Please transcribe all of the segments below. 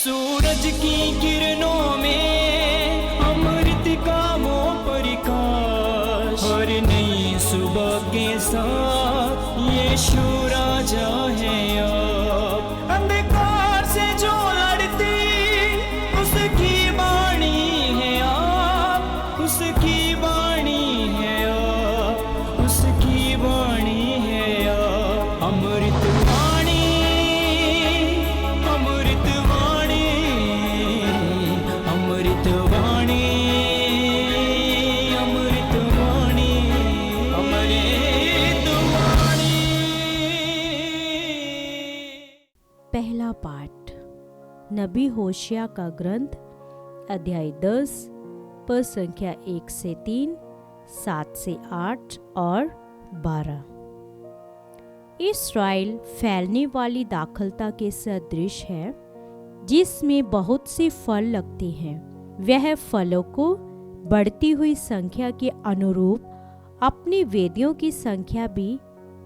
सूरज की किरणों में अमृत का वो प्रकाश, हर नई सुबह के साथ यीशु राजा है अब। अंधकार से जो लड़ती उसकी वाणी है आप, उसकी वाणी है आप, उसकी वाणी है आप। अमृत वाणी, अमृत वाणी, अमृत वाणी, अमृत वाणी, अमृत वाणी। पहला पाठ नबी होशिया का ग्रंथ, अध्याय 10 पद संख्या 1 से 3, 7 से 8 और 12। इस्राएल फैलने वाली दाखलता के सदृश है, जिसमें बहुत से फल लगते हैं। वह फलों को बढ़ती हुई संख्या के अनुरूप अपनी वेदियों की संख्या भी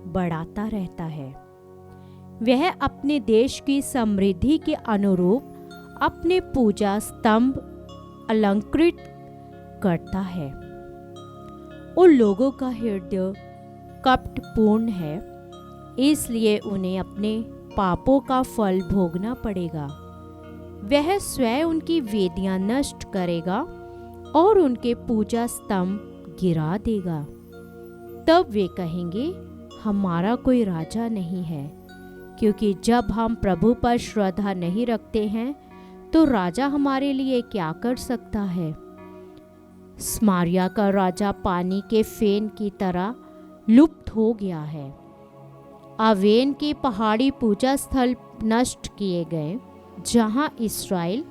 बढ़ाता रहता है। वह अपने देश की समृद्धि के अनुरूप अपने पूजा स्तंभ अलंकृत करता है। उन लोगों का हृदय कपटपूर्ण है, इसलिए उन्हें अपने पापों का फल भोगना पड़ेगा। वह स्वयं उनकी वेदियां नष्ट करेगा और उनके पूजा स्तंभ गिरा देगा। तब वे कहेंगे, हमारा कोई राजा नहीं है, क्योंकि जब हम प्रभु पर श्रद्धा नहीं रखते हैं तो राजा हमारे लिए क्या कर सकता है। स्मारिया का राजा पानी के फेन की तरह लुप्त हो गया है। आवेन के पहाड़ी पूजा स्थल नष्ट किए गए, जहां इस्राएल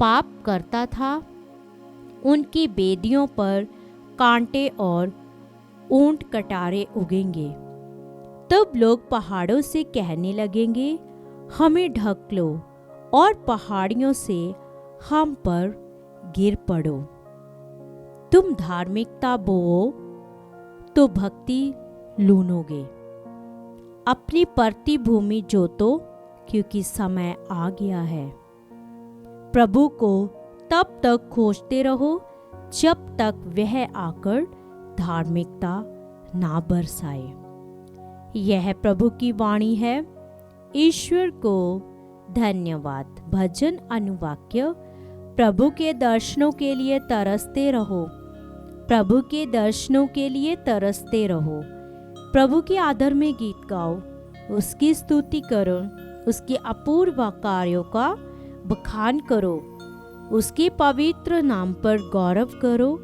पाप करता था। उनकी बेदियों पर कांटे और ऊंट कटारे उगेंगे। तब लोग पहाड़ों से कहने लगेंगे, हमें ढक लो, और पहाड़ियों से हम पर गिर पड़ो। तुम धार्मिकता बोओ तो भक्ति लूनोगे। अपनी परती भूमि जोतो, क्योंकि समय आ गया है। प्रभु को तब तक खोजते रहो जब तक वह आकर धार्मिकता ना बरसाए। यह प्रभु की वाणी है। ईश्वर को धन्यवाद। भजन अनुवाक्य। प्रभु के दर्शनों के लिए तरसते रहो, प्रभु के दर्शनों के लिए तरसते रहो। प्रभु के आदर में गीत गाओ, उसकी स्तुति करो, उसके अपूर्व कार्यों का बखान करो, उसके पवित्र नाम पर गौरव करो।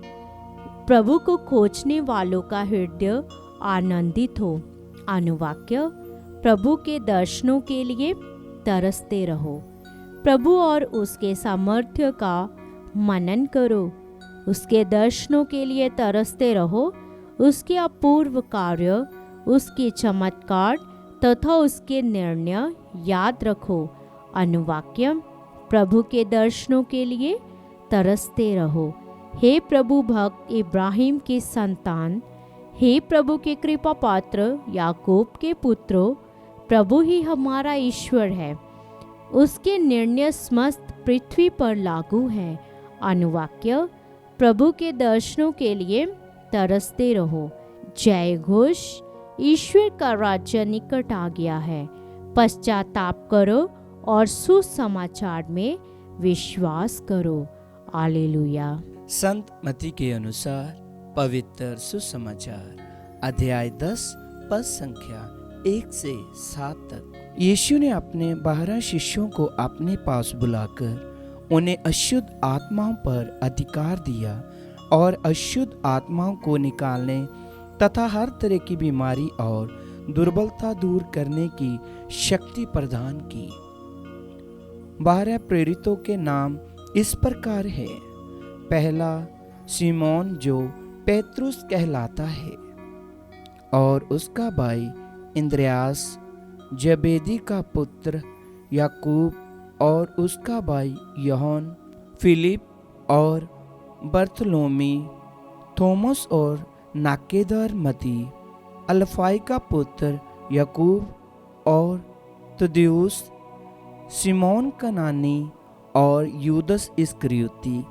प्रभु को खोजने वालों का हृदय आनंदित हो। अनुवाक्य। प्रभु के दर्शनों के लिए तरसते रहो, प्रभु और उसके सामर्थ्य का मनन करो। उसके दर्शनों के लिए तरसते रहो, उसके अपूर्व कार्य, उसके चमत्कार तथा उसके निर्णय याद रखो। अनुवाक्य। प्रभु के दर्शनों के लिए तरसते रहो। हे प्रभु भक्त इब्राहिम के संतान, हे प्रभु के कृपा पात्र याकूब के पुत्रों, प्रभु ही हमारा ईश्वर है। उसके निर्णय समस्त पृथ्वी पर लागू है। अनुवाक्य। प्रभु के दर्शनों के लिए तरसते रहो। जय घोष। ईश्वर का राज्य निकट आ गया है। पश्चाताप करो और सुसमाचार में विश्वास करो। हालेलुया। संत मत्ती के अनुसार पवित्र सुसमाचार, अध्याय 10 पद संख्या 1 से 7 तक। यीशु ने अपने 12 शिष्यों को अपने पास बुलाकर उन्हें अशुद्ध आत्माओं पर अधिकार दिया और अशुद्ध आत्माओं को निकालने तथा हर तरह की बीमारी और दुर्बलता दूर करने की शक्ति प्रदान की। 12 प्रेरितों के नाम इस प्रकार है। पहला, सिमोन जो पेत्रुस कहलाता है और उसका भाई इंद्रियास, जबेदी का पुत्र याकूब और उसका भाई यूहन्ना, फिलिप और बर्थलोमी, थोमस और नाकेदर मती, अल्फाई का पुत्र याकूब और तदेउस, सिमोन कनानी और यूदस इस्करियोती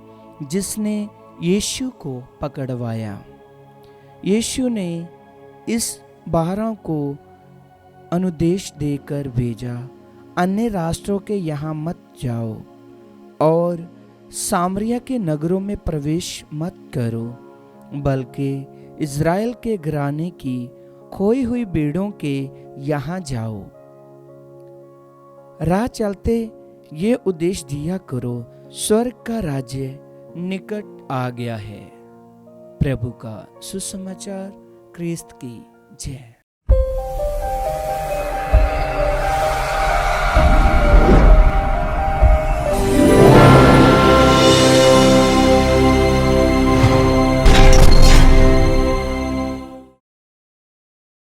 जिसने यीशु को पकड़वाया। यीशु ने इस 12 को अनुदेश देकर भेजा, अन्य राष्ट्रों के यहाँ मत जाओ और सामरिया के नगरों में प्रवेश मत करो, बल्कि इज़राइल के घराने की खोई हुई भेड़ों के यहाँ जाओ। राह चलते ये उद्देश्य दिया करो, स्वर्ग का राज्य निकट आ गया है। प्रभु का सुसमाचार। क्रिस्त की जय।